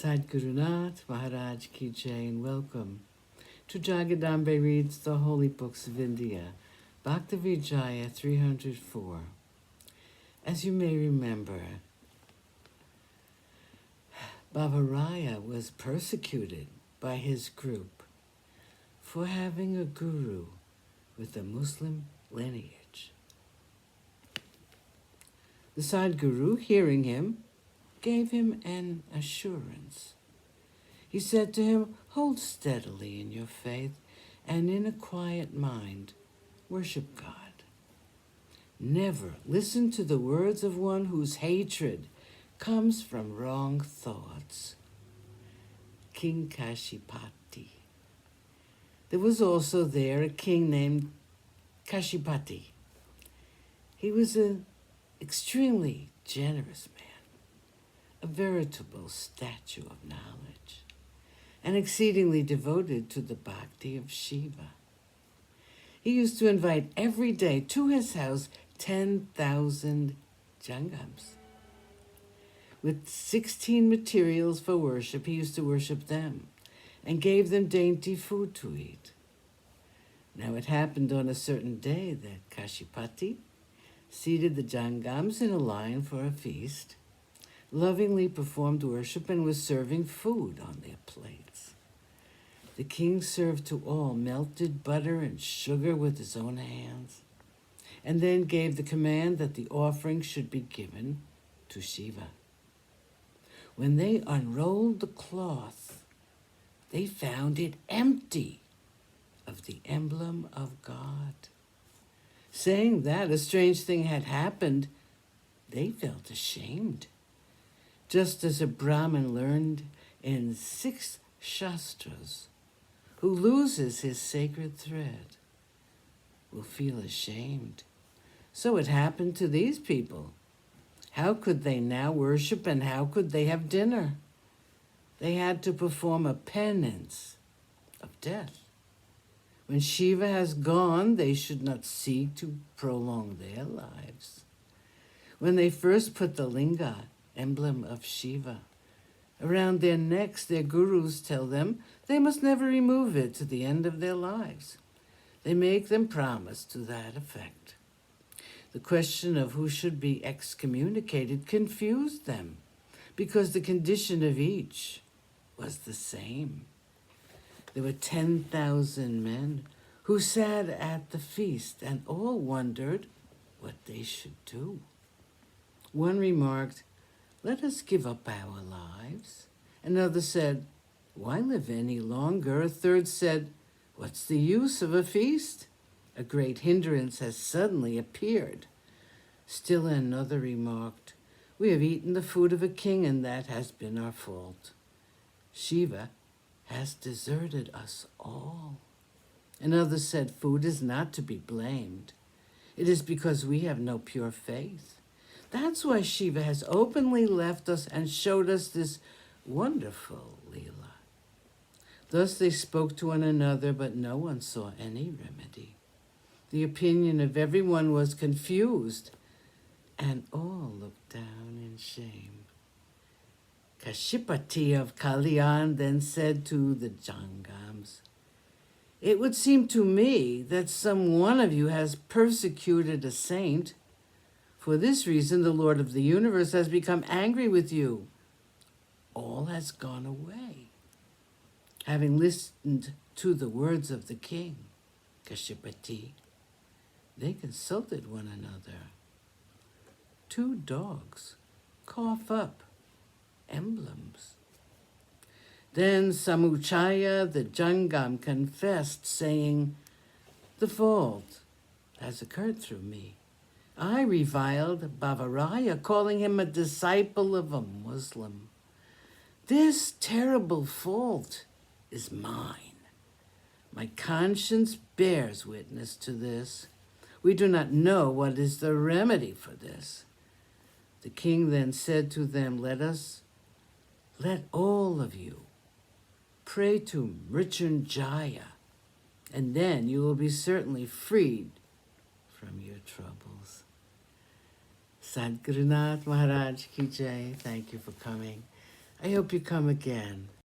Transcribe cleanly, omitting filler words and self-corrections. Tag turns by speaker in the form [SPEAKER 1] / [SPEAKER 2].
[SPEAKER 1] Sadhgurunath Maharaj Ki Jai, and welcome to Jagadambe Reads the Holy Books of India, Bhaktavijaya304. As you may remember, Bhavaraya was persecuted by his group for having a guru with a Muslim lineage. The Sadhguru, hearing him, gave him an assurance. He said to him, "Hold steadily in your faith and in a quiet mind worship God. Never listen to the words of one whose hatred comes from wrong thoughts." King Kashipati. There was also there a king named Kashipati. He was an extremely generous man, a veritable statue of knowledge, and exceedingly devoted to the bhakti of Shiva. He used to invite every day to his house 10,000 jangams. With 16 materials for worship, he used to worship them and gave them dainty food to eat. Now it happened on a certain day that Kashipati seated the jangams in a line for a feast, lovingly performed worship, and was serving food on their plates. The king served to all melted butter and sugar with his own hands, and then gave the command that the offering should be given to Shiva. When they unrolled the cloth, they found it empty of the emblem of God. Saying that a strange thing had happened, they felt ashamed, just as a Brahmin learned in 6 Shastras, who loses his sacred thread, will feel ashamed. So it happened to these people. How could they now worship, and how could they have dinner? They had to perform a penance of death. When Shiva has gone, they should not seek to prolong their lives. When they first put the linga, emblem of Shiva, around their necks, their gurus tell them they must never remove it to the end of their lives. They make them promise to that effect. The question of who should be excommunicated confused them, because the condition of each was the same. There were 10,000 men who sat at the feast, and all wondered what they should do. One remarked, "Let us give up our lives." Another said, "Why live any longer?" A third said, "What's the use of a feast? A great hindrance has suddenly appeared." Still another remarked, "We have eaten the food of a king, and that has been our fault. Shiva has deserted us all." Another said, "Food is not to be blamed. It is because we have no pure faith. That's why Shiva has openly left us and showed us this wonderful Leela." Thus they spoke to one another, but no one saw any remedy. The opinion of everyone was confused, and all looked down in shame. Kashipati of Kalyan then said to the jangams, "It would seem to me that some one of you has persecuted a saint. For this reason, the Lord of the universe has become angry with you. All has gone away." Having listened to the words of the king, Kashipati, they consulted one another. 2 dogs cough up emblems. Then Samuchaya the Jangam confessed, saying, "The fault has occurred through me. I reviled Bhavaraya, calling him a disciple of a Muslim. This terrible fault is mine. My conscience bears witness to this. We do not know what is the remedy for this." The king then said to them, Let all of you pray to Mrityunjaya, and then you will be certainly freed from your troubles." Sadhgurunath Maharaj Ki Jai. Thank you for coming. I hope you come again.